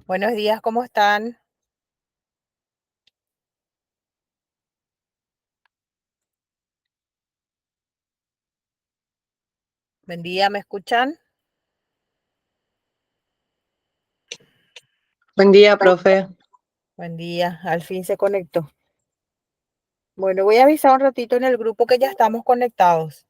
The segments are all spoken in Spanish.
Buenos días, ¿cómo están? Buen día, ¿me escuchan? Buen día, profe. Buen día, al fin se conectó. Bueno, voy a avisar un ratito en el grupo que ya estamos conectados.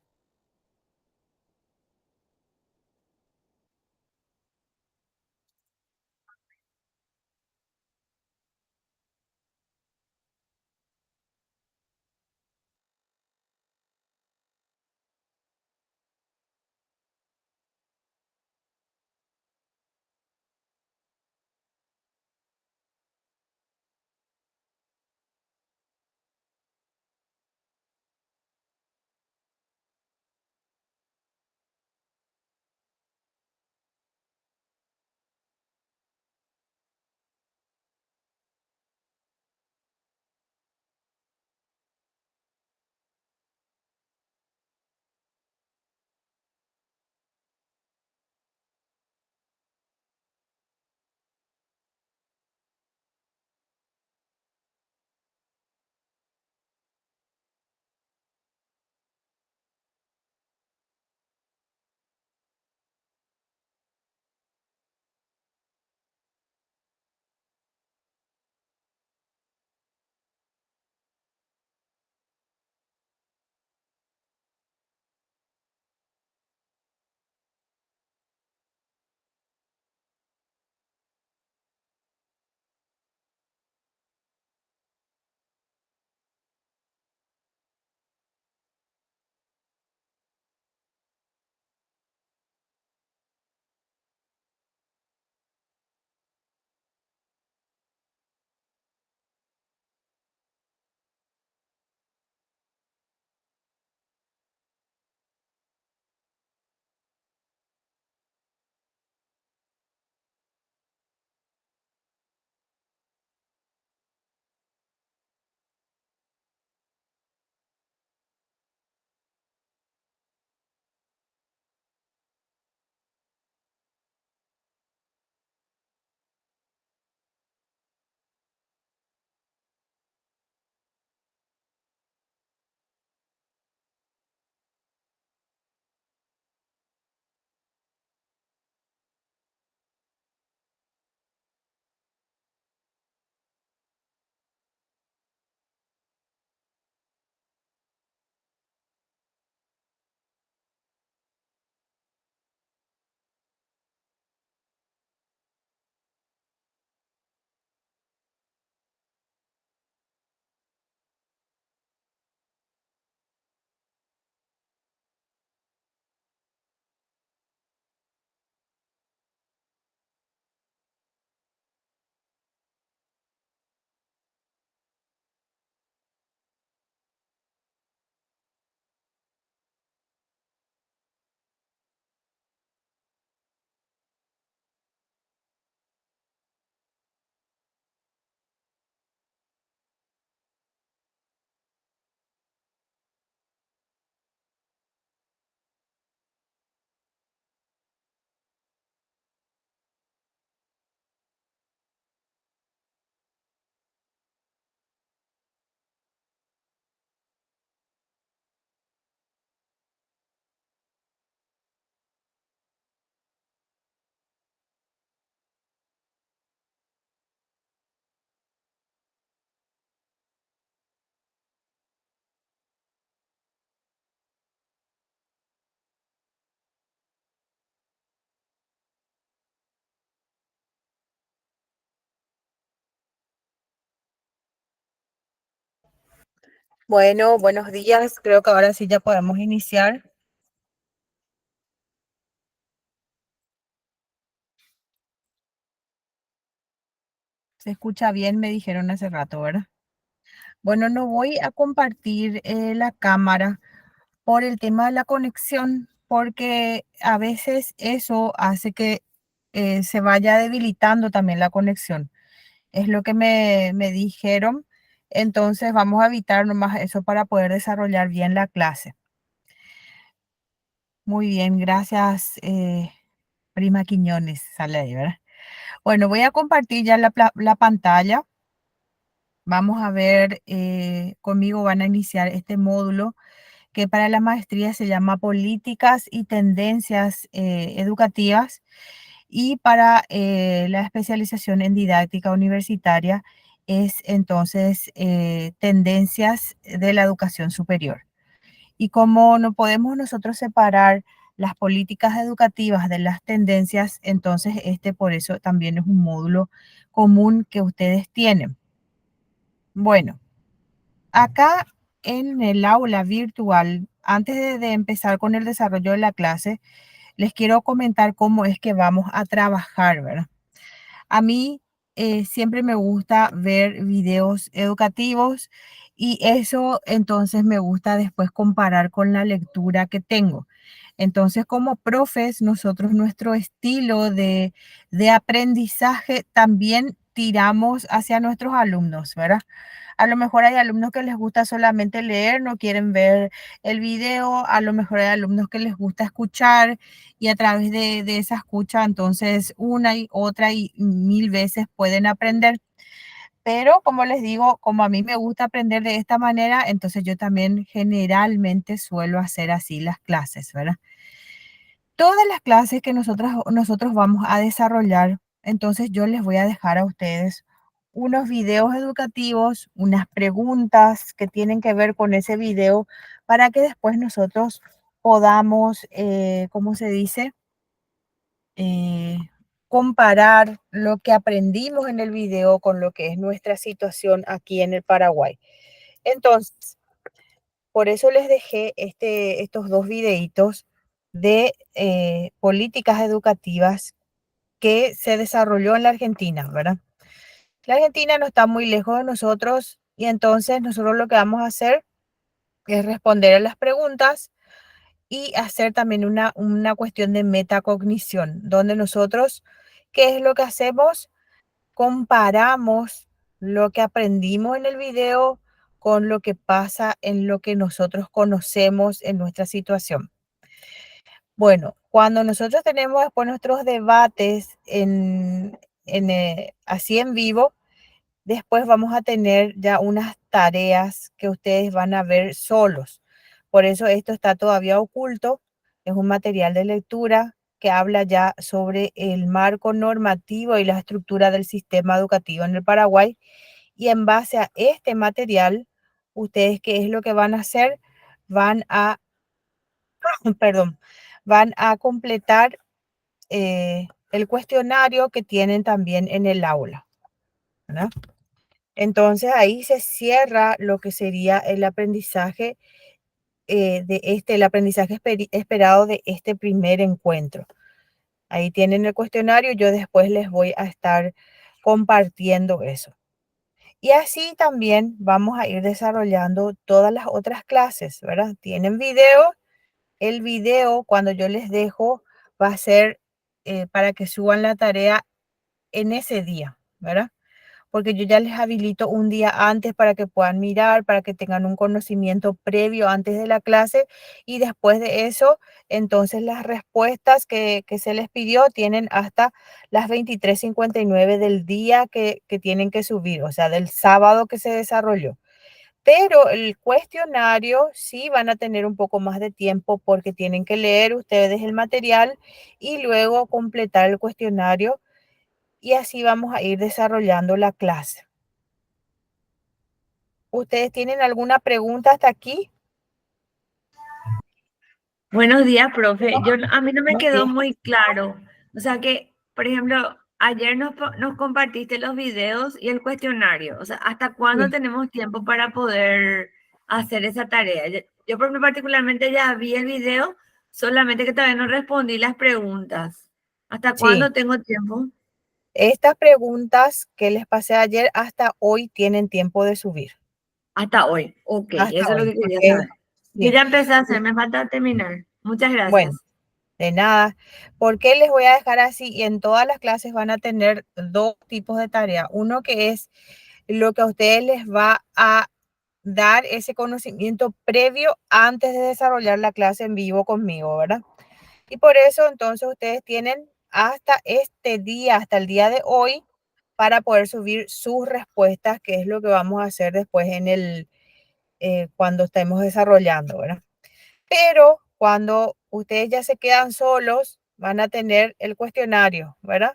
Bueno, buenos días. Creo que ahora sí ya podemos iniciar. Se escucha bien, me dijeron hace rato, ¿verdad? Bueno, no voy a compartir la cámara por el tema de la conexión, porque a veces eso hace que se vaya debilitando también la conexión. Es lo que me dijeron. Entonces vamos a evitar nomás eso para poder desarrollar bien la clase. Muy bien, gracias, prima Quiñones, sale ahí, ¿verdad? Bueno, voy a compartir ya la pantalla. Vamos a ver, conmigo van a iniciar este módulo que para la maestría se llama Políticas y Tendencias Educativas, y para la especialización en didáctica universitaria es entonces Tendencias de la Educación Superior. Y como no podemos nosotros separar las políticas educativas de las tendencias, entonces este por eso también es un módulo común que ustedes tienen. Bueno, acá en el aula virtual, antes de empezar con el desarrollo de la clase, les quiero comentar cómo es que vamos a trabajar, ¿verdad? A mí siempre me gusta ver videos educativos, y eso entonces me gusta después comparar con la lectura que tengo. Entonces, como profes, nosotros nuestro estilo de aprendizaje también tiramos hacia nuestros alumnos, ¿verdad? A lo mejor hay alumnos que les gusta solamente leer, no quieren ver el video, a lo mejor hay alumnos que les gusta escuchar, y a través de esa escucha, entonces una y otra y mil veces pueden aprender. Pero como les digo, como a mí me gusta aprender de esta manera, entonces yo también generalmente suelo hacer así las clases, ¿verdad? Todas las clases que nosotros vamos a desarrollar, entonces yo les voy a dejar a ustedes unos videos educativos, unas preguntas que tienen que ver con ese video, para que después nosotros podamos, ¿cómo se dice? eh, Comparar lo que aprendimos en el video con lo que es nuestra situación aquí en el Paraguay. Entonces, por eso les dejé estos dos videitos de políticas educativas que se desarrolló en la Argentina, ¿verdad? La Argentina no está muy lejos de nosotros, y entonces nosotros lo que vamos a hacer es responder a las preguntas y hacer también una cuestión de metacognición, donde nosotros, ¿qué es lo que hacemos? Comparamos lo que aprendimos en el video con lo que pasa en lo que nosotros conocemos en nuestra situación. Bueno, cuando nosotros tenemos después nuestros debates así en vivo, después vamos a tener ya unas tareas que ustedes van a ver solos. Por eso esto está todavía oculto. Es un material de lectura que habla ya sobre el marco normativo y la estructura del sistema educativo en el Paraguay. Y en base a este material, ustedes, ¿qué es lo que van a hacer? Van a, perdón, van a completar el cuestionario que tienen también en el aula, ¿verdad? Entonces ahí se cierra lo que sería el aprendizaje el aprendizaje esperado de este primer encuentro. Ahí tienen el cuestionario, yo después les voy a estar compartiendo eso. Y así también vamos a ir desarrollando todas las otras clases, ¿verdad? Tienen video. El video, cuando yo les dejo, va a ser para que suban la tarea en ese día, ¿verdad? Porque yo ya les habilito un día antes para que puedan mirar, para que tengan un conocimiento previo antes de la clase, y después de eso, entonces las respuestas que se les pidió tienen hasta las 23:59 del día que tienen que subir, o sea, del sábado que se desarrolló. Pero el cuestionario sí van a tener un poco más de tiempo, porque tienen que leer ustedes el material y luego completar el cuestionario, y así vamos a ir desarrollando la clase. ¿Ustedes tienen alguna pregunta hasta aquí? Buenos días, profe. A mí no me Buenos quedó días. muy claro. O sea que, por ejemplo, ayer nos compartiste los videos y el cuestionario. O sea, ¿hasta cuándo Sí, tenemos tiempo para poder hacer esa tarea? Yo por mí particularmente ya vi el video, solamente que todavía no respondí las preguntas. ¿Hasta sí. cuándo tengo tiempo? Estas preguntas que les pasé ayer hasta hoy tienen tiempo de subir. Hasta hoy. Ok, Hasta eso es lo hoy, que quería porque saber. Yo sí. ya empecé a hacer, me falta terminar. Muchas Bueno, gracias. de nada. ¿Por qué les voy a dejar así? Y en todas las clases van a tener dos tipos de tarea. Uno que es lo que a ustedes les va a dar ese conocimiento previo antes de desarrollar la clase en vivo conmigo, ¿verdad? Y por eso entonces ustedes tienen hasta este día, hasta el día de hoy, para poder subir sus respuestas, que es lo que vamos a hacer después cuando estemos desarrollando, ¿verdad? Pero cuando ustedes ya se quedan solos, van a tener el cuestionario, ¿verdad?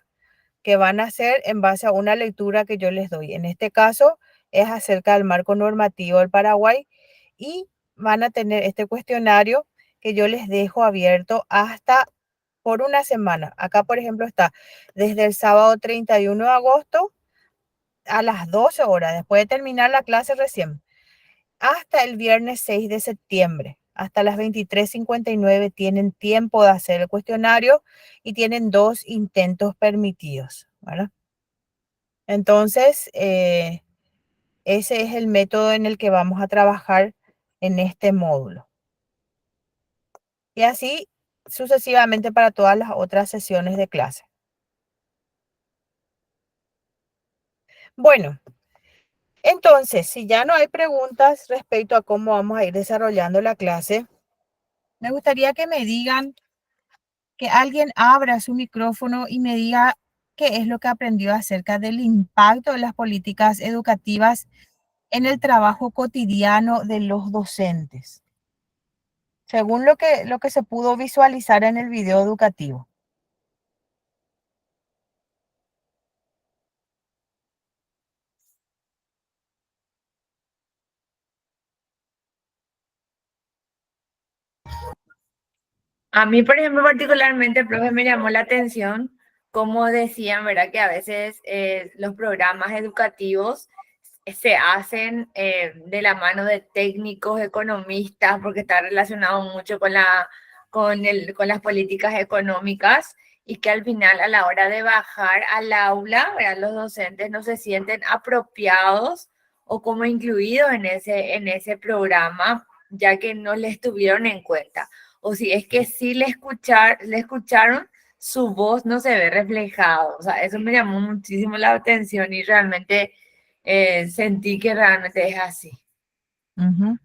Que van a hacer en base a una lectura que yo les doy. En este caso es acerca del marco normativo del Paraguay y van a tener este cuestionario que yo les dejo abierto hasta por una semana. Acá, por ejemplo, está desde el sábado 31 de agosto a las 12 horas, después de terminar la clase recién, hasta el viernes 6 de septiembre. Hasta las 23:59 tienen tiempo de hacer el cuestionario y tienen 2 intentos permitidos, ¿verdad? Entonces, ese es el método en el que vamos a trabajar en este módulo. Y así sucesivamente para todas las otras sesiones de clase. Bueno, entonces, si ya no hay preguntas respecto a cómo vamos a ir desarrollando la clase, me gustaría que me digan, que alguien abra su micrófono y me diga qué es lo que aprendió acerca del impacto de las políticas educativas en el trabajo cotidiano de los docentes, según lo que se pudo visualizar en el video educativo. A mí, por ejemplo, particularmente, profe, me llamó la atención como decían, ¿verdad? Que a veces los programas educativos se hacen de la mano de técnicos, economistas, porque está relacionado mucho con con las políticas económicas y que al final, a la hora de bajar al aula, ¿verdad? Los docentes no se sienten apropiados o como incluidos en en ese programa, ya que no les tuvieron en cuenta. O si es que sí le escucharon, su voz no se ve reflejado. O sea, eso me llamó muchísimo la atención y realmente sentí que realmente es así. Ujú.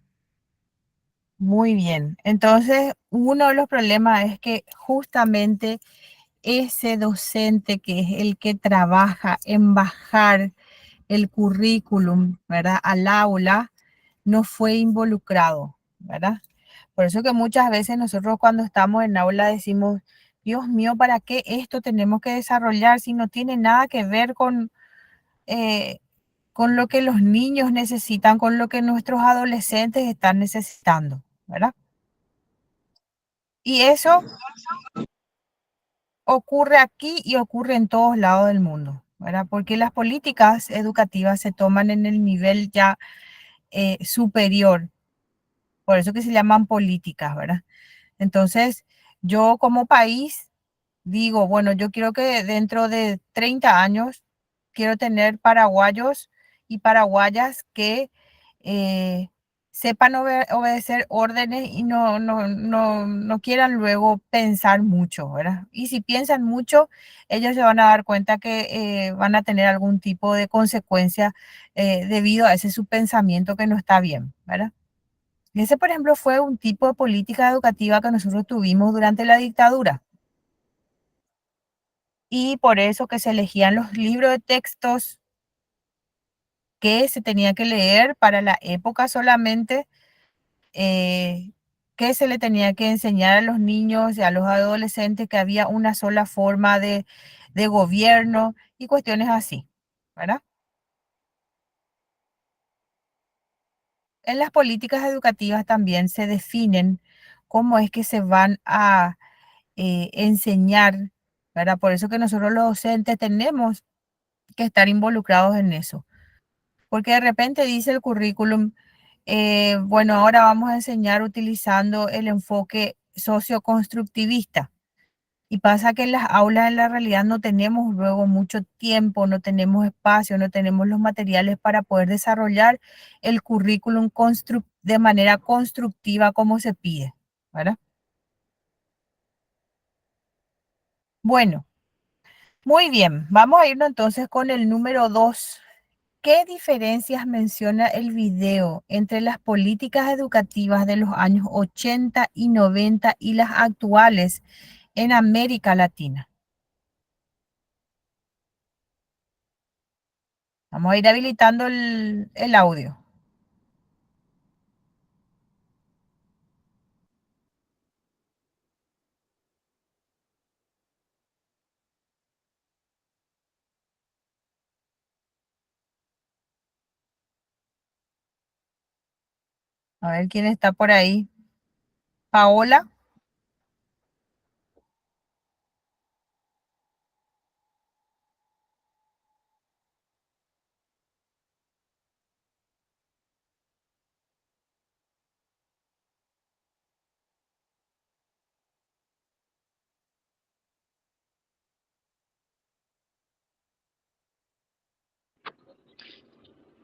Muy bien. Entonces, uno de los problemas es que justamente ese docente que es el que trabaja en bajar el currículum, ¿verdad? Al aula, no fue involucrado, ¿verdad? Por eso que muchas veces nosotros cuando estamos en aula decimos, Dios mío, ¿para qué esto tenemos que desarrollar si no tiene nada que ver eh, con lo que los niños necesitan, con lo que nuestros adolescentes están necesitando, ¿verdad? Y eso ocurre aquí y ocurre en todos lados del mundo, ¿verdad? Porque las políticas educativas se toman en el nivel ya superior, por eso que se llaman políticas, ¿verdad? Entonces, yo como país digo, bueno, yo quiero que dentro de 30 años, quiero tener paraguayos y paraguayas que eh, sepan obedecer órdenes y no quieran luego pensar mucho, ¿verdad? Y si piensan mucho, ellos se van a dar cuenta que van a tener algún tipo de consecuencia debido a ese su pensamiento que no está bien, ¿verdad? Ese, por ejemplo, fue un tipo de política educativa que nosotros tuvimos durante la dictadura. Y por eso que se elegían los libros de textos que se tenía que leer para la época solamente, eh, que se le tenía que enseñar a los niños y a los adolescentes que había una sola forma de gobierno y cuestiones así, ¿verdad? En las políticas educativas también se definen cómo es que se van a enseñar, ¿verdad? Por eso que nosotros los docentes tenemos que estar involucrados en eso. Porque de repente dice el currículum, bueno, ahora vamos a enseñar utilizando el enfoque socioconstructivista. Y pasa que en las aulas en la realidad no tenemos luego mucho tiempo, no tenemos espacio, no tenemos los materiales para poder desarrollar el currículum de manera constructiva como se pide, ¿verdad? Bueno, muy bien, vamos a irnos entonces con el número 2. ¿Qué diferencias menciona el video entre las políticas educativas de los años 80 y 90 y las actuales en América Latina? Vamos a ir habilitando el audio. A ver quién está por ahí. Paola.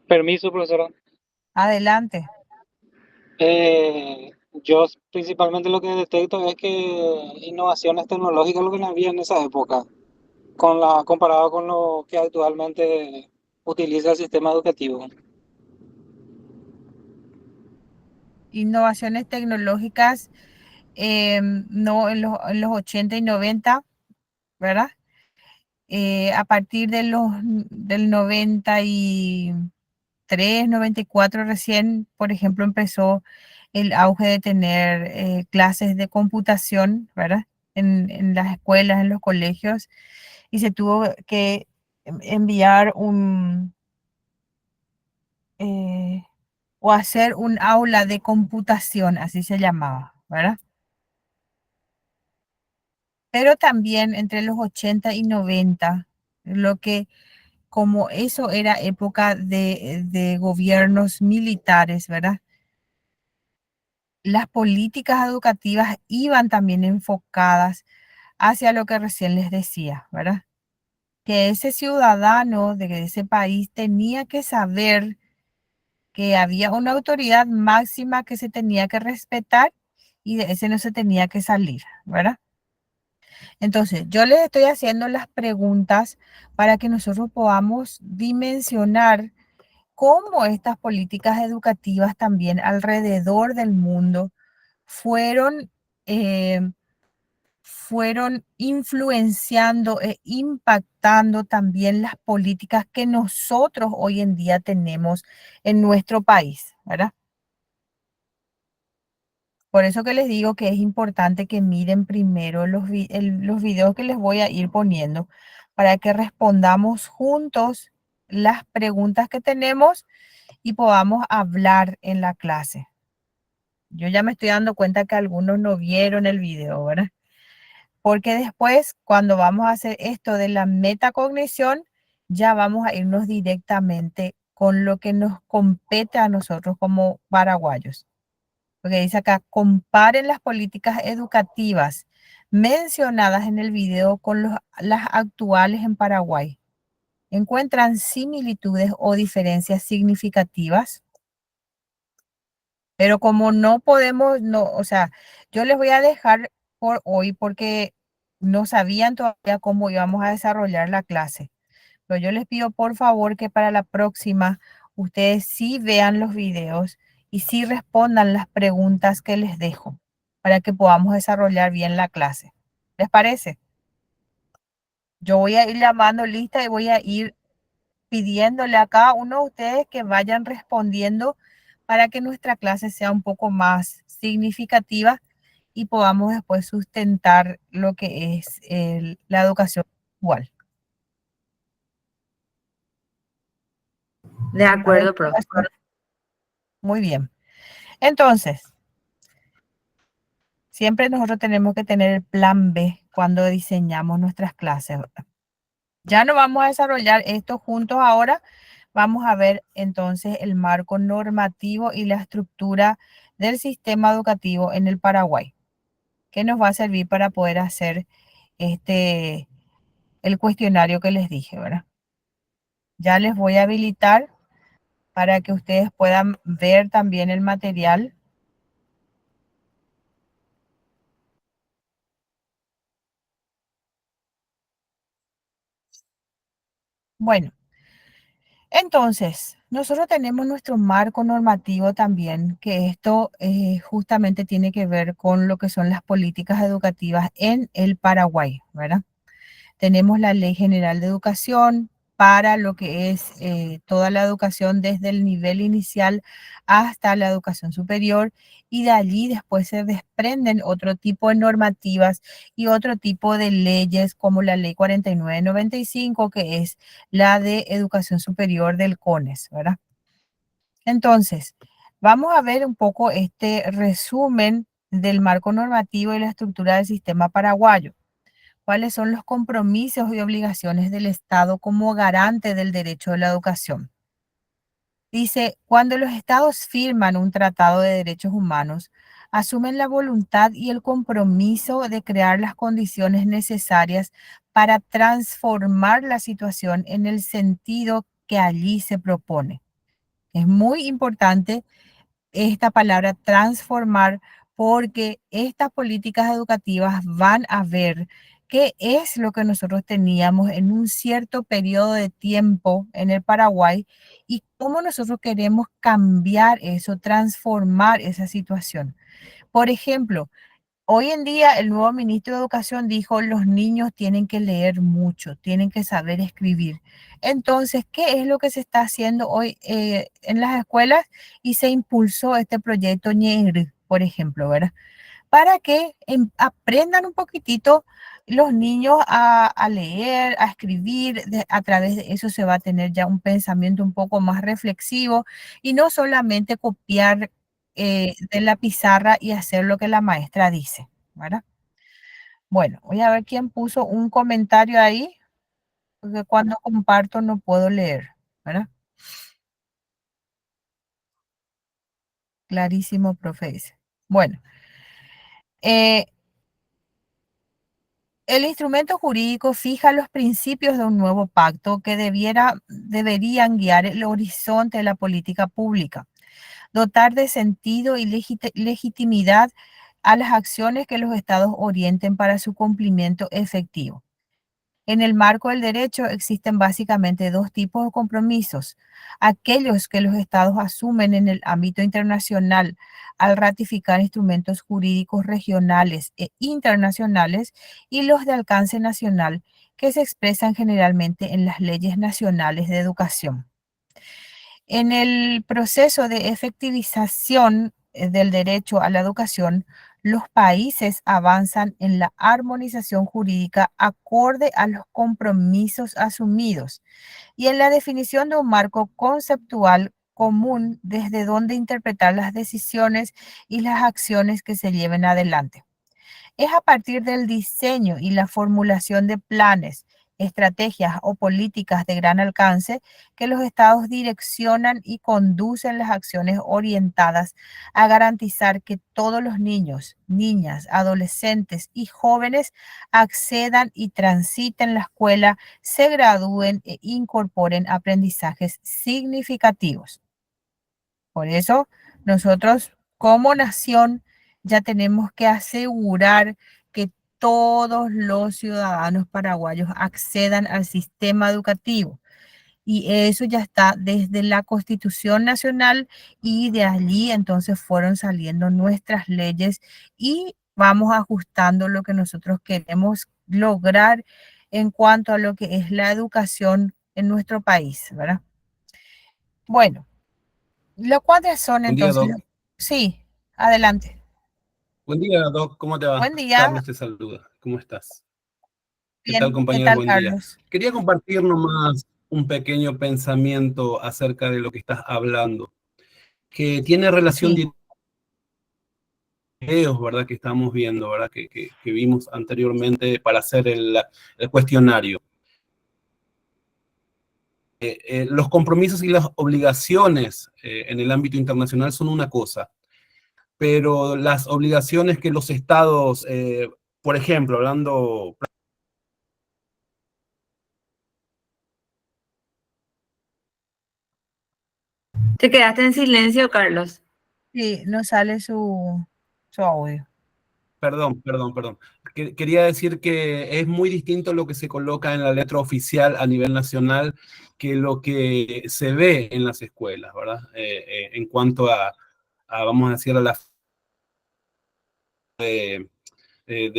Permiso, profesora. Adelante. Yo principalmente lo que detecto es que innovaciones tecnológicas lo que no había en esa época, comparado con lo que actualmente utiliza el sistema educativo. Innovaciones tecnológicas, no en los 80 y 90, ¿verdad? A partir de del 93, 94 recién, por ejemplo, empezó el auge de tener clases de computación, ¿verdad? En las escuelas, en los colegios, y se tuvo que enviar eh, o hacer un aula de computación, así se llamaba, ¿verdad? Pero también entre los 80 y 90, lo que como eso era época de gobiernos militares, ¿verdad? Las políticas educativas iban también enfocadas hacia lo que recién les decía, ¿verdad? Que ese ciudadano de ese país tenía que saber que había una autoridad máxima que se tenía que respetar y de ese no se tenía que salir, ¿verdad? Entonces, yo les estoy haciendo las preguntas para que nosotros podamos dimensionar cómo estas políticas educativas también alrededor del mundo fueron, eh, fueron influenciando e impactando también las políticas que nosotros hoy en día tenemos en nuestro país, ¿verdad? Por eso que les digo que es importante que miren primero los videos que les voy a ir poniendo para que respondamos juntos las preguntas que tenemos y podamos hablar en la clase. Yo ya me estoy dando cuenta que algunos no vieron el video, ¿verdad? Porque después, cuando vamos a hacer esto de la metacognición, ya vamos a irnos directamente con lo que nos compete a nosotros como paraguayos. Porque dice acá, comparen las políticas educativas mencionadas en el video con las actuales en Paraguay. ¿Encuentran similitudes o diferencias significativas? Pero como no podemos, no, o sea, yo les voy a dejar por hoy porque no sabían todavía cómo íbamos a desarrollar la clase. Pero yo les pido por favor que para la próxima ustedes sí vean los videos y sí respondan las preguntas que les dejo para que podamos desarrollar bien la clase. ¿Les parece? Yo voy a ir llamando lista y voy a ir pidiéndole a cada uno de ustedes que vayan respondiendo para que nuestra clase sea un poco más significativa y podamos después sustentar lo que es la educación igual. De A ver, acuerdo, profe. muy bien. Entonces, siempre nosotros tenemos que tener el plan B cuando diseñamos nuestras clases, ¿verdad? Ya no vamos a desarrollar esto juntos ahora. Vamos a ver entonces el marco normativo y la estructura del sistema educativo en el Paraguay, que nos va a servir para poder hacer este, el cuestionario que les dije, ¿verdad? Ya les voy a habilitar para que ustedes puedan ver también el material. Bueno, entonces, nosotros tenemos nuestro marco normativo también, que esto justamente tiene que ver con lo que son las políticas educativas en el Paraguay, ¿verdad? Tenemos la Ley General de Educación, para lo que es toda la educación desde el nivel inicial hasta la educación superior, y de allí después se desprenden otro tipo de normativas y otro tipo de leyes como la ley 4995, que es la de educación superior del CONES, ¿verdad? Entonces, vamos a ver un poco este resumen del marco normativo y la estructura del sistema paraguayo. ¿Cuáles son los compromisos y obligaciones del Estado como garante del derecho a la educación? Dice, cuando los estados firman un tratado de derechos humanos, asumen la voluntad y el compromiso de crear las condiciones necesarias para transformar la situación en el sentido que allí se propone. Es muy importante esta palabra transformar, porque estas políticas educativas van a ver qué es lo que nosotros teníamos en un cierto periodo de tiempo en el Paraguay y cómo nosotros queremos cambiar eso, transformar esa situación. Por ejemplo, hoy en día el nuevo ministro de Educación dijo, los niños tienen que leer mucho, tienen que saber escribir. Entonces, ¿qué es lo que se está haciendo hoy en las escuelas? Y se impulsó este proyecto Ñeir, por ejemplo, ¿verdad? Para que aprendan un poquitito los niños a leer, a escribir. A través de eso se va a tener ya un pensamiento un poco más reflexivo y no solamente copiar de la pizarra y hacer lo que la maestra dice, ¿verdad? Bueno, voy a ver quién puso un comentario ahí, porque cuando comparto no puedo leer, ¿verdad? Clarísimo, profe, dice. Bueno, eh, el instrumento jurídico fija los principios de un nuevo pacto que deberían guiar el horizonte de la política pública, dotar de sentido y legitimidad a las acciones que los estados orienten para su cumplimiento efectivo. En el marco del derecho existen básicamente dos tipos de compromisos: aquellos que los estados asumen en el ámbito internacional al ratificar instrumentos jurídicos regionales e internacionales, y los de alcance nacional, que se expresan generalmente en las leyes nacionales de educación. En el proceso de efectivización del derecho a la educación, los países avanzan en la armonización jurídica acorde a los compromisos asumidos y en la definición de un marco conceptual común desde donde interpretar las decisiones y las acciones que se lleven adelante. Es a partir del diseño y la formulación de planes, estrategias o políticas de gran alcance que los estados direccionan y conducen las acciones orientadas a garantizar que todos los niños, niñas, adolescentes y jóvenes accedan y transiten la escuela, se gradúen e incorporen aprendizajes significativos. Por eso, nosotros como nación ya tenemos que asegurar que todos los ciudadanos paraguayos accedan al sistema educativo. Y eso ya está desde la Constitución Nacional, y de allí entonces fueron saliendo nuestras leyes y vamos ajustando lo que nosotros queremos lograr en cuanto a lo que es la educación en nuestro país, ¿verdad? Bueno. ¿Cuáles son Buen día, entonces? Doc. Sí, adelante. Buen día, Doc. ¿Cómo te va? Buen día. Carlos te saluda. ¿Cómo estás? ¿Qué tal, Bien, ¿qué compañero? tal, Buen día. Carlos? Quería compartir nomás un pequeño pensamiento acerca de lo que estás hablando, que tiene relación Sí, directa con los videos, ¿verdad? Que estamos viendo, ¿verdad? Que vimos anteriormente para hacer el cuestionario. Los compromisos y las obligaciones en el ámbito internacional son una cosa, pero las obligaciones que los estados, por ejemplo, hablando. Te quedaste en silencio, Carlos. sí, no sale su audio. Perdón. Quería decir que es muy distinto lo que se coloca en la letra oficial a nivel nacional que lo que se ve en las escuelas, ¿verdad? En cuanto vamos a decir, a la de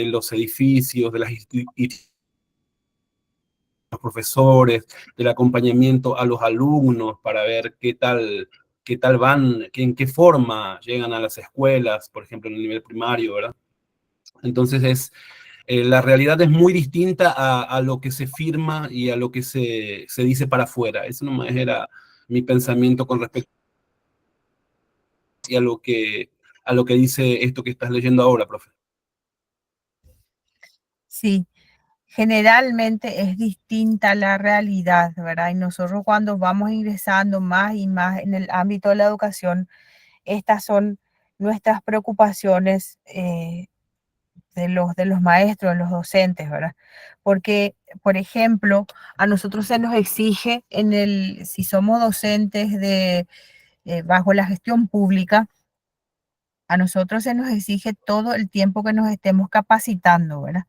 los edificios, de las los profesores, del acompañamiento a los alumnos para ver qué tal van, en qué forma llegan a las escuelas, por ejemplo, en el nivel primario, ¿verdad? Entonces, la realidad es muy distinta a lo que se firma y a lo que se dice para afuera. Eso nomás era mi pensamiento con respecto a lo que dice esto que estás leyendo ahora, profe. Sí, generalmente es distinta la realidad, ¿verdad? Y nosotros cuando vamos ingresando más y más en el ámbito de la educación, estas son nuestras preocupaciones de los maestros, de los docentes, ¿verdad? Porque, por ejemplo, a nosotros se nos exige si somos docentes bajo la gestión pública, a nosotros se nos exige todo el tiempo que nos estemos capacitando, ¿verdad?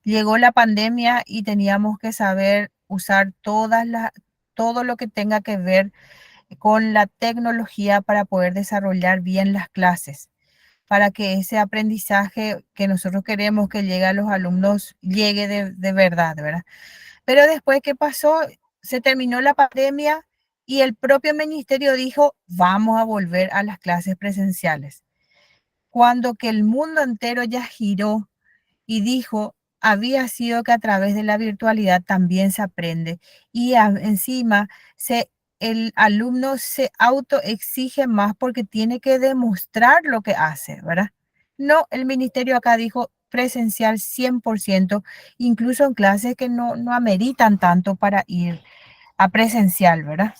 Llegó la pandemia y teníamos que saber usar todo lo que tenga que ver con la tecnología para poder desarrollar bien las clases, para que ese aprendizaje que nosotros queremos que llegue a los alumnos llegue de verdad, ¿verdad? Pero después, ¿qué pasó? Se terminó la pandemia y el propio ministerio dijo, vamos a volver a las clases presenciales. Cuando que el mundo entero ya giró y dijo, había sido que a través de la virtualidad también se aprende y encima el alumno se autoexige más porque tiene que demostrar lo que hace, ¿verdad? No, el ministerio acá dijo presencial 100%, incluso en clases que no ameritan tanto para ir a presencial, ¿verdad?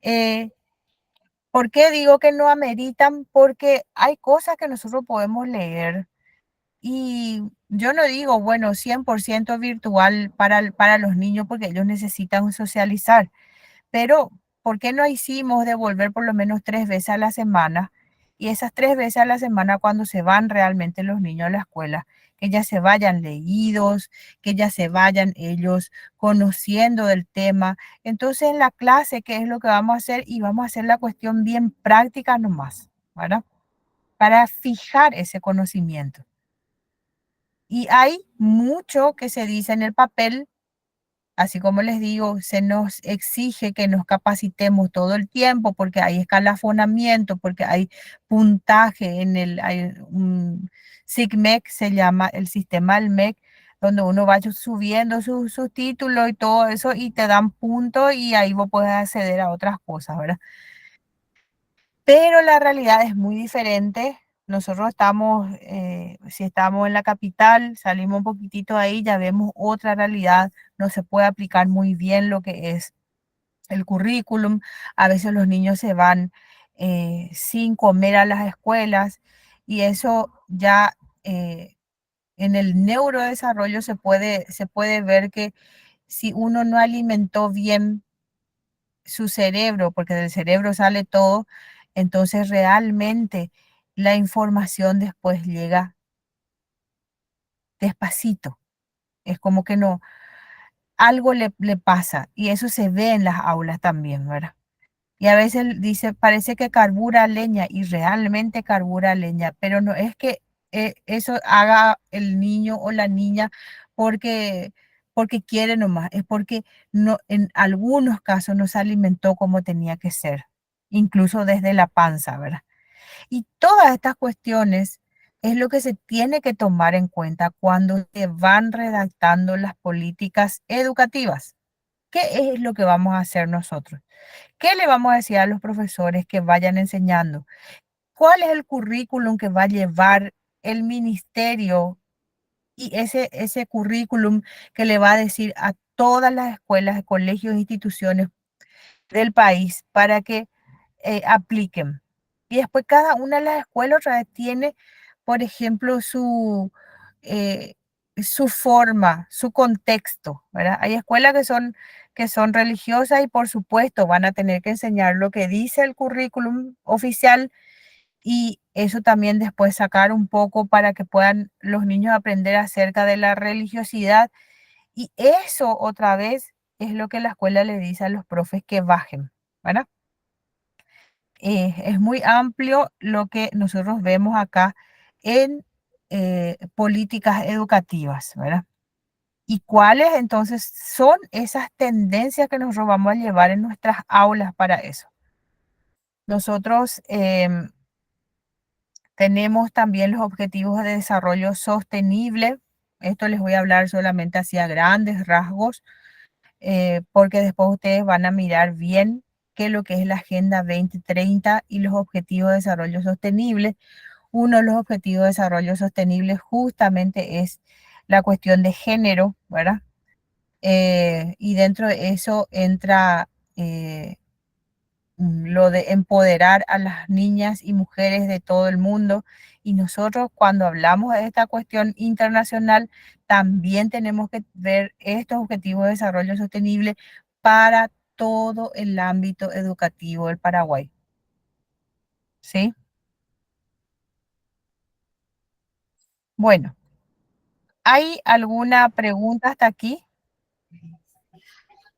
Eh, ¿Por qué digo que no ameritan? Porque hay cosas que nosotros podemos leer y yo no digo, bueno, 100% virtual para los niños porque ellos necesitan socializar, pero ¿por qué no hicimos devolver por lo menos 3 veces a la semana? Y esas 3 veces a la semana cuando se van realmente los niños a la escuela, que ya se vayan leídos, que ya se vayan ellos conociendo del tema. Entonces en la clase, ¿qué es lo que vamos a hacer? Y vamos a hacer la cuestión bien práctica nomás, ¿verdad? Para fijar ese conocimiento. Y hay mucho que se dice en el papel, así como les digo, se nos exige que nos capacitemos todo el tiempo porque hay escalafonamiento, porque hay puntaje hay un SIGMEC, se llama el sistema del MEC, donde uno va subiendo sus títulos y todo eso y te dan puntos y ahí vos puedes acceder a otras cosas, ¿verdad? Pero la realidad es muy diferente. Nosotros si estamos en la capital, salimos un poquitito ahí, ya vemos otra realidad. No se puede aplicar muy bien lo que es el currículum. A veces los niños se van sin comer a las escuelas y eso ya en el neurodesarrollo se puede ver que si uno no alimentó bien su cerebro, porque del cerebro sale todo, entonces realmente la información después llega despacito. Es como que no, algo le pasa y eso se ve en las aulas también, ¿verdad? Y a veces dice, parece que carbura leña y realmente carbura leña, pero no es que eso haga el niño o la niña porque, porque quiere nomás, es porque no, en algunos casos no se alimentó como tenía que ser, incluso desde la panza, ¿verdad? Y todas estas cuestiones es lo que se tiene que tomar en cuenta cuando se van redactando las políticas educativas. ¿Qué es lo que vamos a hacer nosotros? ¿Qué le vamos a decir a los profesores que vayan enseñando? ¿Cuál es el currículum que va a llevar el ministerio y ese currículum que le va a decir a todas las escuelas, colegios, instituciones del país para que apliquen? Y después cada una de las escuelas otra vez tiene, por ejemplo, eh, su forma, su contexto, ¿verdad? Hay escuelas que son religiosas y por supuesto van a tener que enseñar lo que dice el currículum oficial y eso también después sacar un poco para que puedan los niños aprender acerca de la religiosidad y eso otra vez es lo que la escuela le dice a los profes que bajen, ¿verdad? Es muy amplio lo que nosotros vemos acá en políticas educativas, ¿verdad? ¿Y cuáles entonces son esas tendencias que nosotros vamos a llevar en nuestras aulas para eso? Nosotros tenemos también los objetivos de desarrollo sostenible. Esto les voy a hablar solamente así a grandes rasgos, porque después ustedes van a mirar bien qué es lo que es la Agenda 2030 y los objetivos de desarrollo sostenible. Uno de los objetivos de desarrollo sostenible justamente es la cuestión de género, ¿verdad? Y dentro de eso entra lo de empoderar a las niñas y mujeres de todo el mundo. Y nosotros cuando hablamos de esta cuestión internacional, también tenemos que ver estos objetivos de desarrollo sostenible para todo el ámbito educativo del Paraguay. ¿Sí? Bueno, ¿hay alguna pregunta hasta aquí?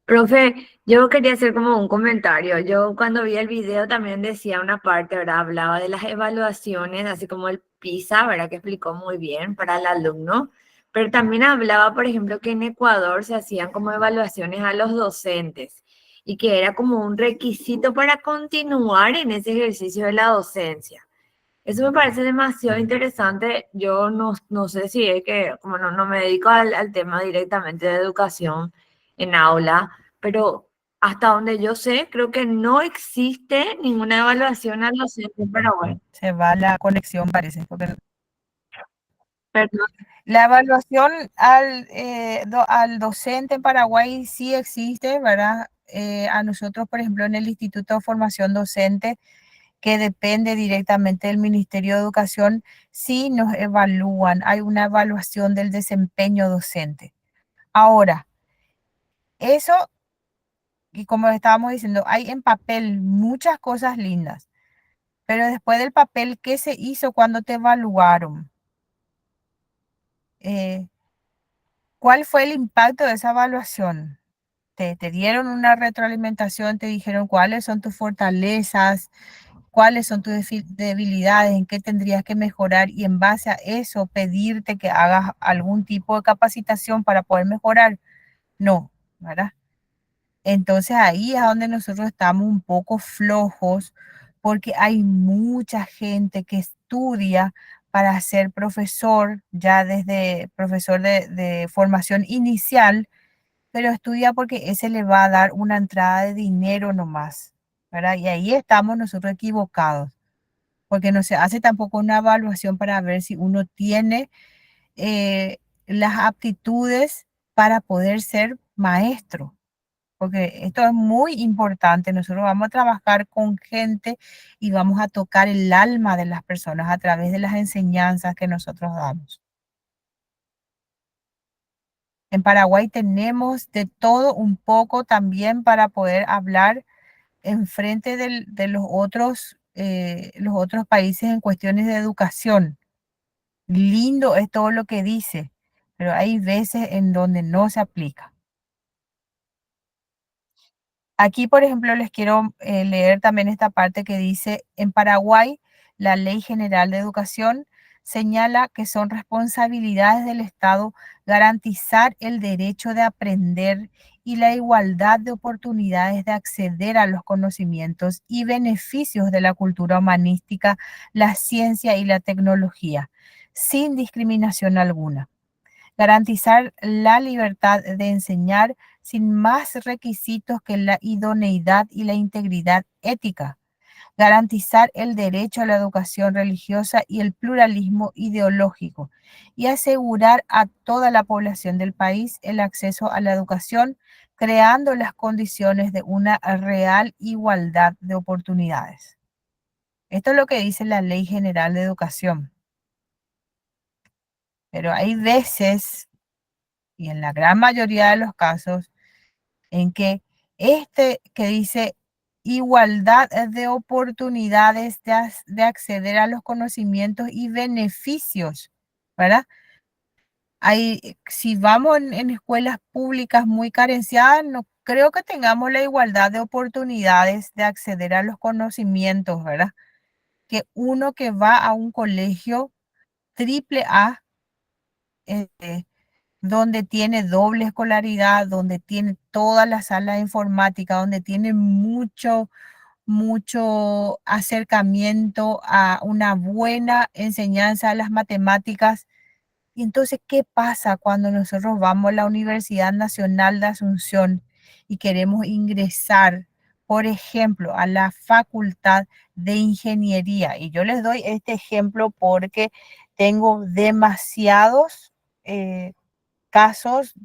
Profe, yo quería hacer como un comentario. Yo cuando vi el video también decía una parte, ¿verdad? Hablaba de las evaluaciones, así como el PISA, ¿verdad? Que explicó muy bien para el alumno. Pero también hablaba, por ejemplo, que en Ecuador se hacían como evaluaciones a los docentes y que era como un requisito para continuar en ese ejercicio de la docencia. Eso me parece demasiado interesante. Yo no sé si es que, como no me dedico al tema directamente de educación en aula, pero hasta donde yo sé, creo que no existe ninguna evaluación al docente en Paraguay. Se va la conexión, parece. Porque Perdón. la evaluación al docente en Paraguay sí existe, ¿verdad? A nosotros, por ejemplo, en el Instituto de Formación Docente, que depende directamente del Ministerio de Educación, sí nos evalúan, hay una evaluación del desempeño docente. Ahora, eso, y como estábamos diciendo, hay en papel muchas cosas lindas, pero después del papel, ¿qué se hizo cuando te evaluaron? Eh, ¿Cuál fue el impacto de esa evaluación? Te dieron una retroalimentación, te dijeron cuáles son tus fortalezas, cuáles son tus debilidades, en qué tendrías que mejorar y en base a eso pedirte que hagas algún tipo de capacitación para poder mejorar. No, ¿verdad? Entonces ahí es donde nosotros estamos un poco flojos porque hay mucha gente que estudia para ser profesor, ya desde profesor de formación inicial, pero estudia porque ese le va a dar una entrada de dinero nomás, ¿verdad? Y ahí estamos nosotros equivocados, porque no se hace tampoco una evaluación para ver si uno tiene las aptitudes para poder ser maestro, porque esto es muy importante. Nosotros vamos a trabajar con gente y vamos a tocar el alma de las personas a través de las enseñanzas que nosotros damos. En Paraguay tenemos de todo un poco también para poder hablar en frente de los otros países en cuestiones de educación. Lindo es todo lo que dice, pero hay veces en donde no se aplica. Aquí, por ejemplo, les quiero leer también esta parte que dice, en Paraguay, la Ley General de Educación señala que son responsabilidades del Estado garantizar el derecho de aprender y la igualdad de oportunidades de acceder a los conocimientos y beneficios de la cultura humanística, la ciencia y la tecnología, sin discriminación alguna. Garantizar la libertad de enseñar sin más requisitos que la idoneidad y la integridad ética. Garantizar el derecho a la educación religiosa y el pluralismo ideológico. Y asegurar a toda la población del país el acceso a la educación, creando las condiciones de una real igualdad de oportunidades. Esto es lo que dice la Ley General de Educación. Pero hay veces, y en la gran mayoría de los casos, en que este que dice igualdad de oportunidades de acceder a los conocimientos y beneficios, ¿verdad? Si vamos en escuelas públicas muy carenciadas, no creo que tengamos la igualdad de oportunidades de acceder a los conocimientos, ¿verdad? Que uno que va a un colegio triple A, donde tiene doble escolaridad, donde tiene toda la sala de informática, donde tiene mucho acercamiento a una buena enseñanza de las matemáticas. Y entonces, ¿qué pasa cuando nosotros vamos a la Universidad Nacional de Asunción y queremos ingresar, por ejemplo, a la Facultad de Ingeniería? Y yo les doy este ejemplo porque tengo demasiados casos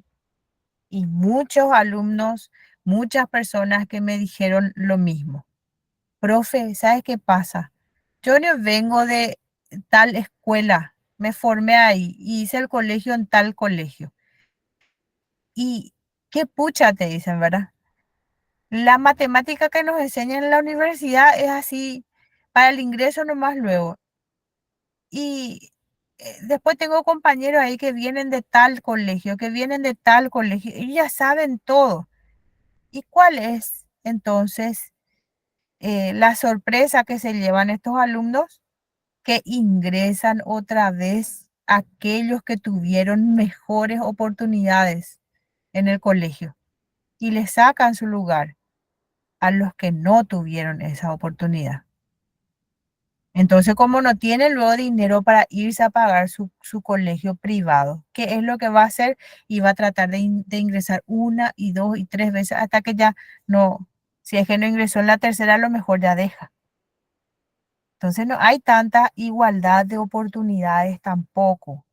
y muchos alumnos, muchas personas que me dijeron lo mismo. Profe, ¿sabes qué pasa? Yo no vengo de tal escuela, me formé ahí y hice el colegio en tal colegio. Y qué pucha te dicen, ¿verdad? La matemática que nos enseñan en la universidad es así para el ingreso nomás luego. Y después tengo compañeros ahí que vienen de tal colegio, que vienen de tal colegio y ya saben todo. ¿Y cuál es entonces la sorpresa que se llevan estos alumnos? Que ingresan otra vez aquellos que tuvieron mejores oportunidades en el colegio y le sacan su lugar a los que no tuvieron esa oportunidad. Entonces, como no tienen luego dinero para irse a pagar su colegio privado, ¿qué es lo que va a hacer? Y va a tratar de ingresar una y dos y tres veces hasta que ya no, si es que no ingresó en la tercera, a lo mejor ya deja. Entonces, no hay tanta igualdad de oportunidades tampoco.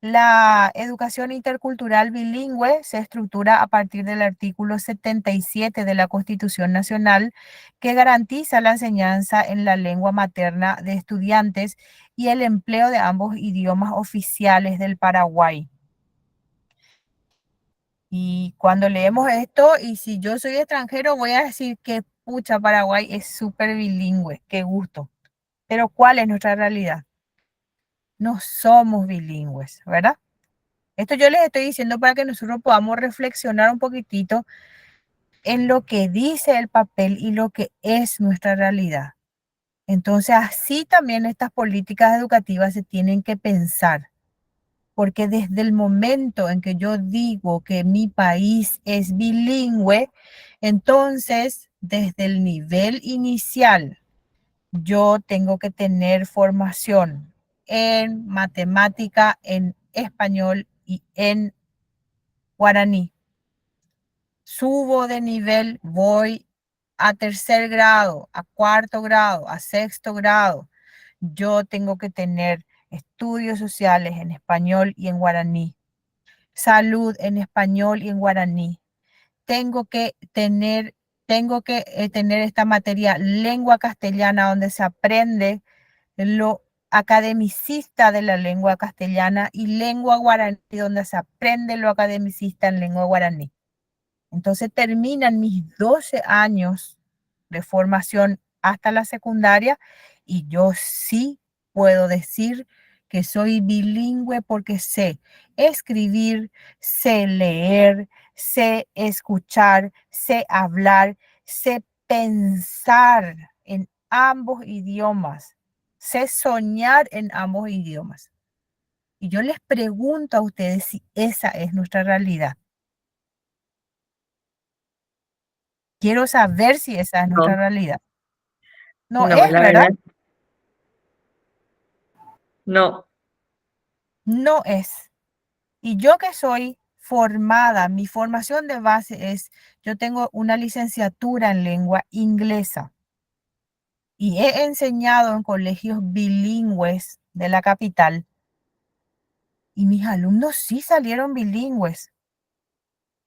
La educación intercultural bilingüe se estructura a partir del artículo 77 de la Constitución Nacional, que garantiza la enseñanza en la lengua materna de estudiantes y el empleo de ambos idiomas oficiales del Paraguay. Y cuando leemos esto, y si yo soy extranjero, voy a decir que pucha, Paraguay es súper bilingüe, qué gusto. Pero ¿cuál es nuestra realidad? No somos bilingües, ¿verdad? Esto yo les estoy diciendo para que nosotros podamos reflexionar un poquitito en lo que dice el papel y lo que es nuestra realidad. Entonces, así también estas políticas educativas se tienen que pensar, porque desde el momento en que yo digo que mi país es bilingüe, entonces, desde el nivel inicial, yo tengo que tener formación en matemática, en español y en guaraní. Subo de nivel, voy a tercer grado, a cuarto grado, a sexto grado. Yo tengo que tener estudios sociales en español y en guaraní, salud en español y en guaraní. Tengo que tener esta materia lengua castellana donde se aprende lo academicista de la lengua castellana y lengua guaraní donde se aprende lo academicista en lengua guaraní. Entonces terminan mis 12 años de formación hasta la secundaria y yo sí puedo decir que soy bilingüe porque sé escribir, sé leer, sé escuchar, sé hablar, sé pensar en ambos idiomas, sé soñar en ambos idiomas. Y yo les pregunto a ustedes si esa es nuestra realidad. Quiero saber si esa es nuestra No, realidad. No no, es, la ¿verdad? verdad, no. No es. Y yo que soy formada, mi formación de base es, yo tengo una licenciatura en lengua inglesa y he enseñado en colegios bilingües de la capital y mis alumnos sí salieron bilingües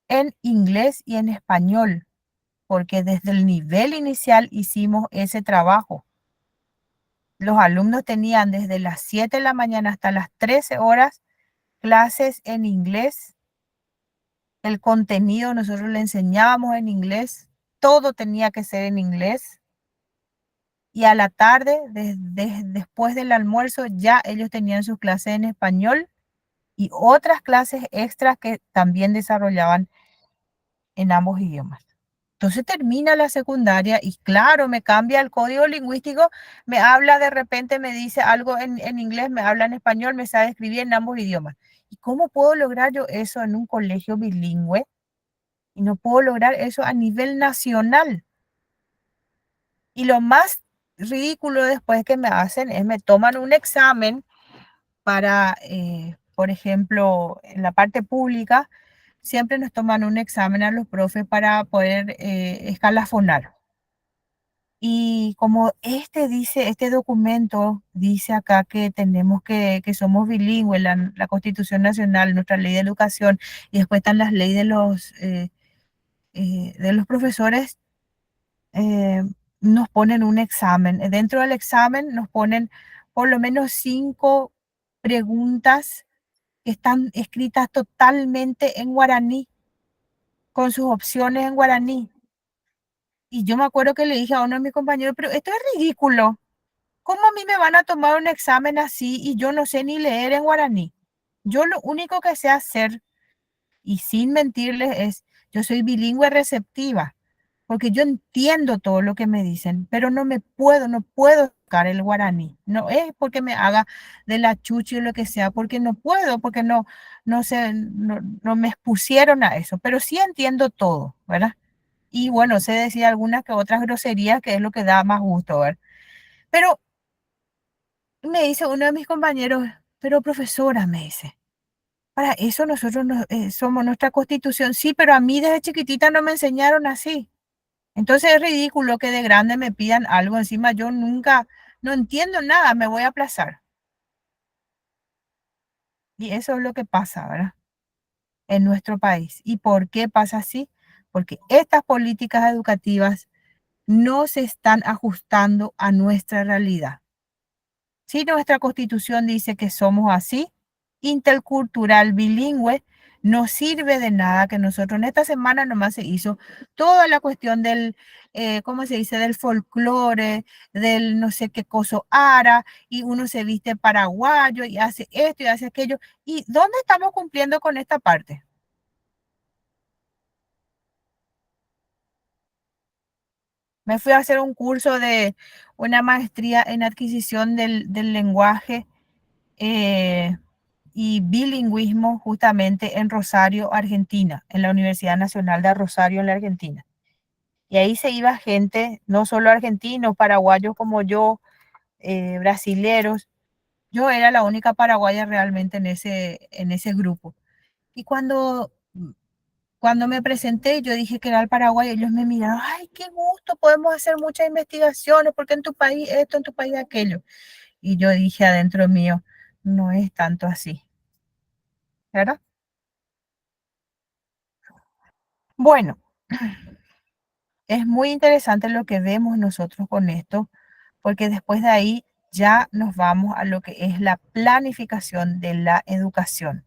en inglés y en español, porque desde el nivel inicial hicimos ese trabajo. Los alumnos tenían desde las 7 de la mañana hasta las 13 horas clases en inglés. El contenido nosotros le enseñábamos en inglés. Todo tenía que ser en inglés. Y a la tarde, después del almuerzo, ya ellos tenían sus clases en español y otras clases extras que también desarrollaban en ambos idiomas. Entonces termina la secundaria y claro, me cambia el código lingüístico, me habla de repente, me dice algo en inglés, me habla en español, me sabe escribir en ambos idiomas. ¿Y cómo puedo lograr yo eso en un colegio bilingüe? Y no puedo lograr eso a nivel nacional. Y lo más ridículo después que me hacen es me toman un examen para, por ejemplo, en la parte pública, siempre nos toman un examen a los profes para poder escalafonar. Y como este documento dice acá que tenemos que somos bilingües, la Constitución Nacional, nuestra ley de educación, y después están las leyes de los profesores, eh, nos ponen un examen. Dentro del examen nos ponen por lo menos 5 preguntas que están escritas totalmente en guaraní, con sus opciones en guaraní. Y yo me acuerdo que le dije a uno de mis compañeros, pero esto es ridículo. ¿Cómo a mí me van a tomar un examen así y yo no sé ni leer en guaraní? Yo lo único que sé hacer, y sin mentirles, es, yo soy bilingüe receptiva, porque yo entiendo todo lo que me dicen, pero no puedo tocar el guaraní. No es porque me haga de la chuchi o lo que sea, porque no puedo, porque no sé, no me expusieron a eso, pero sí entiendo todo, ¿verdad? Y bueno, sé decir algunas que otras groserías, que es lo que da más gusto, ¿verdad? Pero me dice uno de mis compañeros, pero profesora, me dice, para eso nosotros somos nuestra constitución. Sí, pero a mí desde chiquitita no me enseñaron así. Entonces es ridículo que de grande me pidan algo. Encima yo nunca, no entiendo nada, me voy a aplazar. Y eso es lo que pasa, ¿verdad? En nuestro país. ¿Y por qué pasa así? Porque estas políticas educativas no se están ajustando a nuestra realidad. Si nuestra constitución dice que somos así, intercultural, bilingüe, no sirve de nada que nosotros en esta semana nomás se hizo toda la cuestión del, ¿cómo se dice? Del folclore, del no sé qué coso ara, y uno se viste paraguayo y hace esto y hace aquello. ¿Y dónde estamos cumpliendo con esta parte? Me fui a hacer un curso de una maestría en adquisición del lenguaje y bilingüismo justamente en Rosario, Argentina, en la Universidad Nacional de Rosario, en la Argentina. Y ahí se iba gente, no solo argentinos, paraguayos como yo, brasileros. Yo era la única paraguaya realmente en ese grupo. Y cuando me presenté, yo dije que era el Paraguay, ellos me miraron, ay, qué gusto, podemos hacer muchas investigaciones, porque en tu país esto, en tu país aquello. Y yo dije adentro mío, no es tanto así, ¿verdad? Bueno, es muy interesante lo que vemos nosotros con esto, porque después de ahí ya nos vamos a lo que es la planificación de la educación.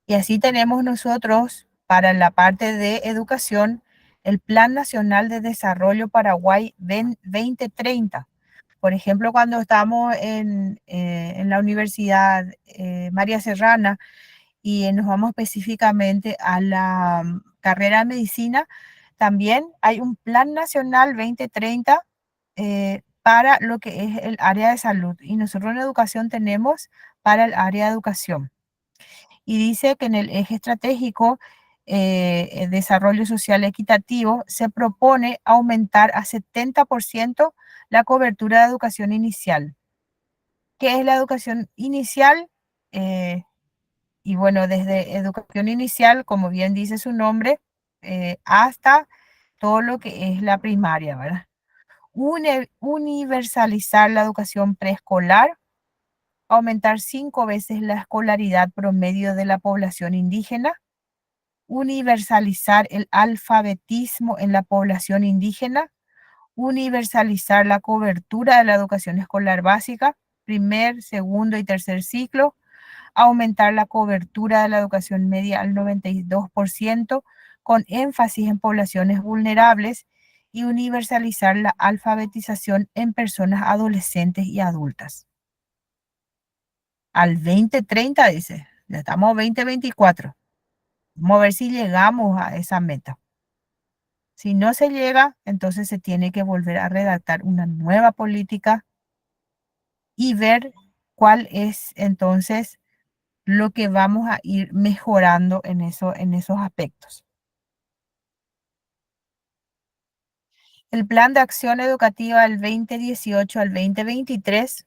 Y así tenemos nosotros para la parte de educación el Plan Nacional de Desarrollo Paraguay 2030. Por ejemplo, cuando estamos en la Universidad María Serrana, y nos vamos específicamente a la carrera de medicina, también hay un Plan Nacional 2030 para lo que es el área de salud. Y nosotros en educación tenemos para el área de educación. Y dice que en el eje estratégico el desarrollo social equitativo se propone aumentar a 70% la cobertura de educación inicial. ¿Qué es la educación inicial? Y bueno, desde educación inicial, como bien dice su nombre, hasta todo lo que es la primaria, ¿verdad? Universalizar la educación preescolar, aumentar 5 veces la escolaridad promedio de la población indígena, universalizar el alfabetismo en la población indígena, universalizar la cobertura de la educación escolar básica, primer, segundo y tercer ciclo, aumentar la cobertura de la educación media al 92%, con énfasis en poblaciones vulnerables, y universalizar la alfabetización en personas adolescentes y adultas. Al 2030, dice, ya estamos 2024. Vamos a ver si llegamos a esa meta. Si no se llega, entonces se tiene que volver a redactar una nueva política y ver cuál es entonces lo que vamos a ir mejorando en esos aspectos. El Plan de Acción Educativa del 2018 al 2023,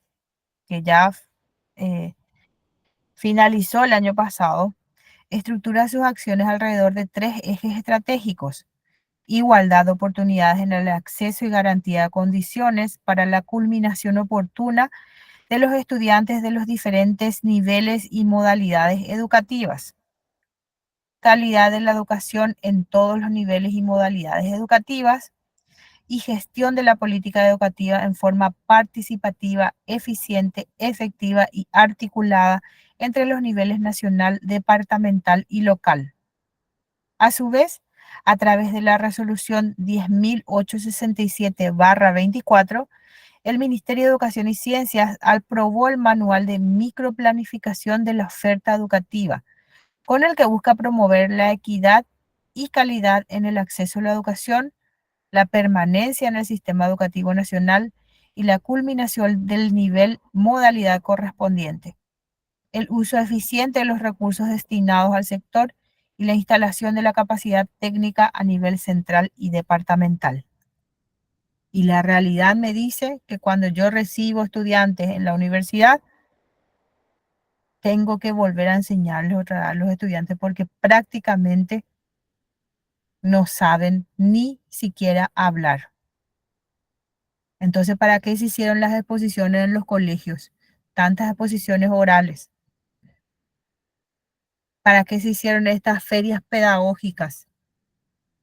que ya finalizó el año pasado, estructura sus acciones alrededor de 3 ejes estratégicos: igualdad de oportunidades en el acceso y garantía de condiciones para la culminación oportuna de los estudiantes de los diferentes niveles y modalidades educativas; calidad de la educación en todos los niveles y modalidades educativas; y gestión de la política educativa en forma participativa, eficiente, efectiva y articulada entre los niveles nacional, departamental y local. A su vez, a través de la resolución 10.867/24, el Ministerio de Educación y Ciencias aprobó el manual de microplanificación de la oferta educativa, con el que busca promover la equidad y calidad en el acceso a la educación, la permanencia en el sistema educativo nacional y la culminación del nivel modalidad correspondiente, el uso eficiente de los recursos destinados al sector y la instalación de la capacidad técnica a nivel central y departamental. Y la realidad me dice que cuando yo recibo estudiantes en la universidad, tengo que volver a enseñarles otra vez a los estudiantes porque prácticamente no saben ni siquiera hablar. Entonces, ¿para qué se hicieron las exposiciones en los colegios? Tantas exposiciones orales. ¿Para qué se hicieron estas ferias pedagógicas?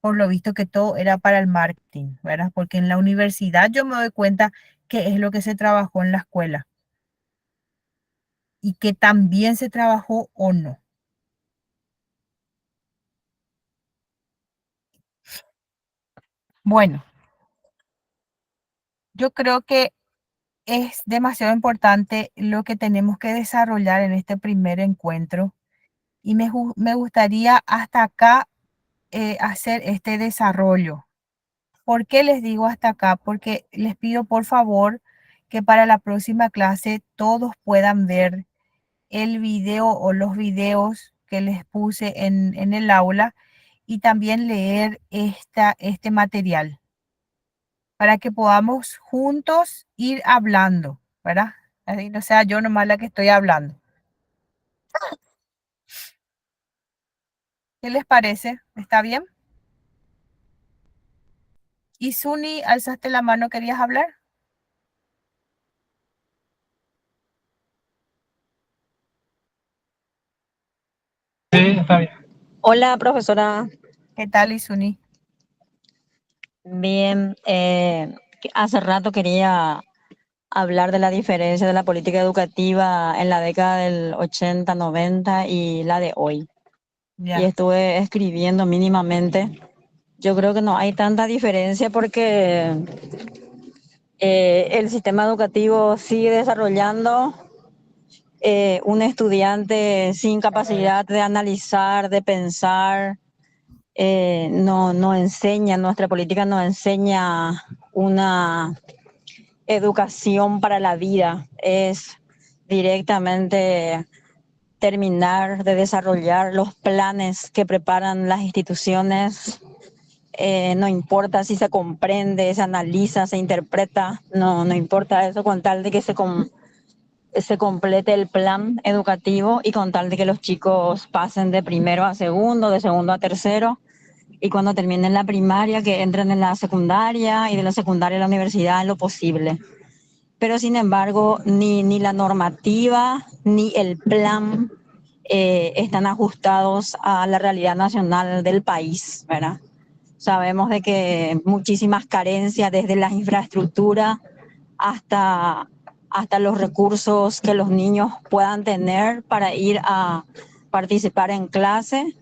Por lo visto que todo era para el marketing, ¿verdad? Porque en la universidad yo me doy cuenta qué es lo que se trabajó en la escuela y que también se trabajó o no. Bueno, yo creo que es demasiado importante lo que tenemos que desarrollar en este primer encuentro y me gustaría hasta acá hacer este desarrollo. ¿Por qué les digo hasta acá? Porque les pido por favor que para la próxima clase todos puedan ver el video o los videos que les puse en el aula y también leer este material para que podamos juntos ir hablando, ¿verdad? Así no sea yo nomás la que estoy hablando. ¿Qué les parece? ¿Está bien? Y Suni, alzaste la mano, ¿querías hablar? Sí, está bien. Hola, profesora. ¿Qué tal, Isuni? Bien, hace rato quería hablar de la diferencia de la política educativa en la década del 80, 90 y la de hoy. Y Ya, estuve escribiendo mínimamente. Yo creo que no hay tanta diferencia porque el sistema educativo sigue desarrollando un estudiante sin capacidad de analizar, de pensar. No enseña, nuestra política no enseña una educación para la vida, es directamente terminar de desarrollar los planes que preparan las instituciones. No importa si se comprende, se analiza, se interpreta, no importa eso con tal de que se complete el plan educativo y con tal de que los chicos pasen de primero a segundo, de segundo a tercero, y cuando terminen la primaria que entren en la secundaria y de la secundaria a la universidad en lo posible. Pero sin embargo, ni la normativa ni el plan están ajustados a la realidad nacional del país, ¿verdad? Sabemos de que muchísimas carencias desde la infraestructura hasta los recursos que los niños puedan tener para ir a participar en clase,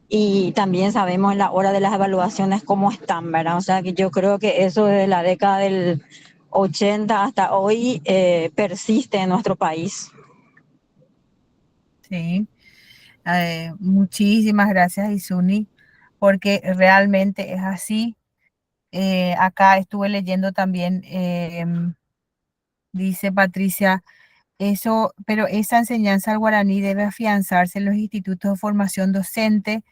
y también sabemos en la hora de las evaluaciones cómo están, ¿verdad? O sea que yo creo que eso desde la década del 80 hasta hoy persiste en nuestro país. sí. Muchísimas gracias, Isuni, porque realmente es así. Acá estuve leyendo también, dice Patricia, Eso, pero esa enseñanza al guaraní debe afianzarse en los institutos de formación docente,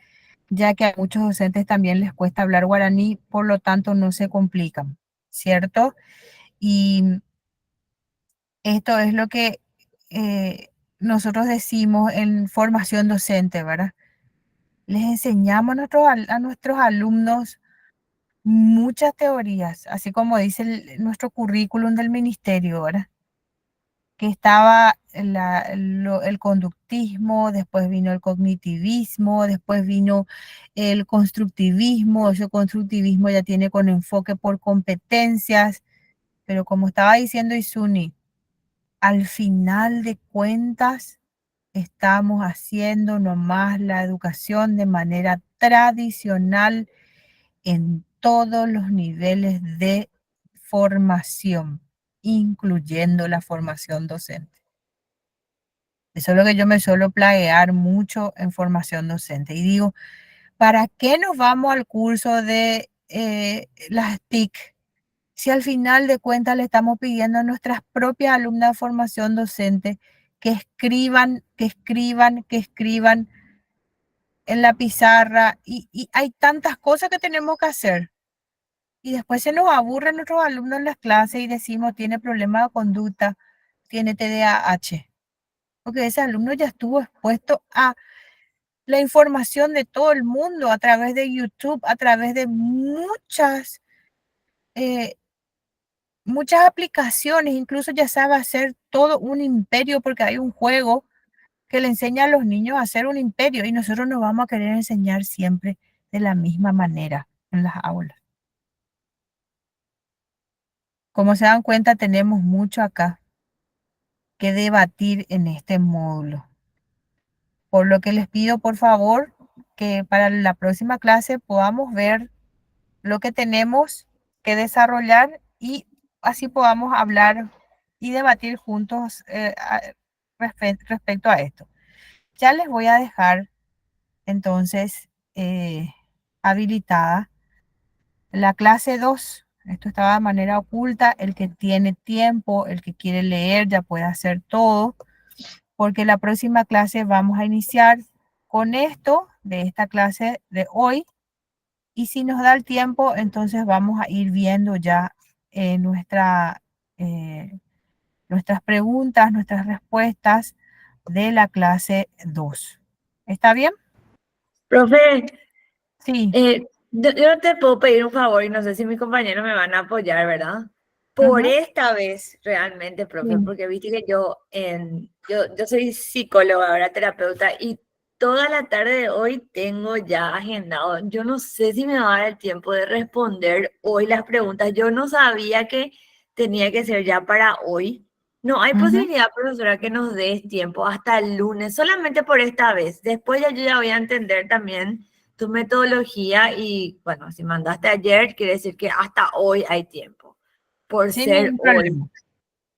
ya que a muchos docentes también les cuesta hablar guaraní, por lo tanto no se complican, ¿cierto? Y esto es lo que nosotros decimos en formación docente, ¿verdad? Les enseñamos a nuestros alumnos muchas teorías, así como dice nuestro currículum del ministerio, ¿verdad? Que estaba el conductismo, después vino el cognitivismo, después vino el constructivismo. Ese constructivismo ya tiene con enfoque por competencias, pero como estaba diciendo Isuni, al final de cuentas estamos haciendo nomás la educación de manera tradicional en todos los niveles de formación, incluyendo la formación docente. Eso es lo que yo me suelo plaguear mucho en formación docente. Y digo, ¿para qué nos vamos al curso de las TIC? Si al final de cuentas le estamos pidiendo a nuestras propias alumnas de formación docente que escriban, que escriban, que escriban en la pizarra y hay tantas cosas que tenemos que hacer. Y después se nos aburren nuestros alumnos en las clases y decimos, tiene problema de conducta, tiene TDAH. Porque ese alumno ya estuvo expuesto a la información de todo el mundo a través de YouTube, a través de eh, muchas aplicaciones, incluso ya sabe hacer todo un imperio porque hay un juego que le enseña a los niños a hacer un imperio y nosotros nos vamos a querer enseñar siempre de la misma manera en las aulas. Como se dan cuenta, tenemos mucho acá que debatir en este módulo. Por lo que les pido, por favor, que para la próxima clase podamos ver lo que tenemos que desarrollar y así podamos hablar y debatir juntos respecto a esto. Ya les voy a dejar entonces habilitada la clase 2. Esto estaba de manera oculta. El que tiene tiempo, el que quiere leer, ya puede hacer todo, porque la próxima clase vamos a iniciar con esto de esta clase de hoy. Y si nos da el tiempo, entonces vamos a ir viendo ya nuestras preguntas, nuestras respuestas de la clase 2. ¿Está bien? Profe, Sí. yo te puedo pedir un favor y no sé si mis compañeros me van a apoyar, ¿verdad? Por Ujú. esta vez, realmente, profe, Sí. porque viste que yo soy psicóloga, ahora terapeuta, y toda la tarde de hoy tengo ya agendado. Yo no sé si me va a dar el tiempo de responder hoy las preguntas. Yo no sabía que tenía que ser ya para hoy. No hay Ujú. posibilidad, profesora, que nos des tiempo hasta el lunes, solamente por esta vez. Después ya yo ya voy a entender también tu metodología y, bueno, si mandaste ayer, quiere decir que hasta hoy hay tiempo, por Sin ser ningún hoy. problema.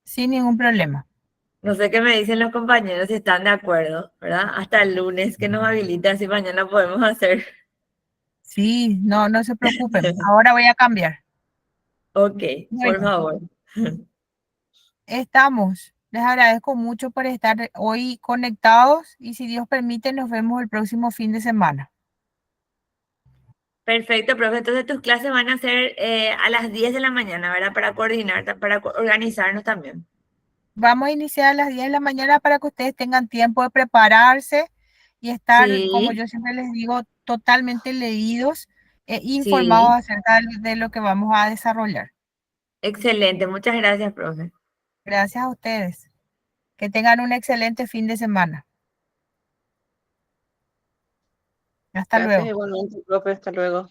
Sin ningún problema. No sé qué me dicen los compañeros si están de acuerdo, ¿verdad? Hasta el lunes que nos habilita, así mañana podemos hacer. Sí, no se preocupen. Ahora voy a cambiar. Ok, por Bueno, favor. estamos. Les agradezco mucho por estar hoy conectados y si Dios permite, nos vemos el próximo fin de semana. Perfecto, profe. Entonces tus clases van a ser a las 10 de la mañana, ¿verdad? Para coordinar, para organizarnos también. Vamos a iniciar a las 10 de la mañana para que ustedes tengan tiempo de prepararse y estar, como Sí, yo siempre les digo, totalmente leídos e informados sí. acerca de lo que vamos a desarrollar. Excelente. Muchas gracias, profe. Gracias a ustedes. Que tengan un excelente fin de semana. Hasta Gracias luego. igualmente, profe. Hasta luego.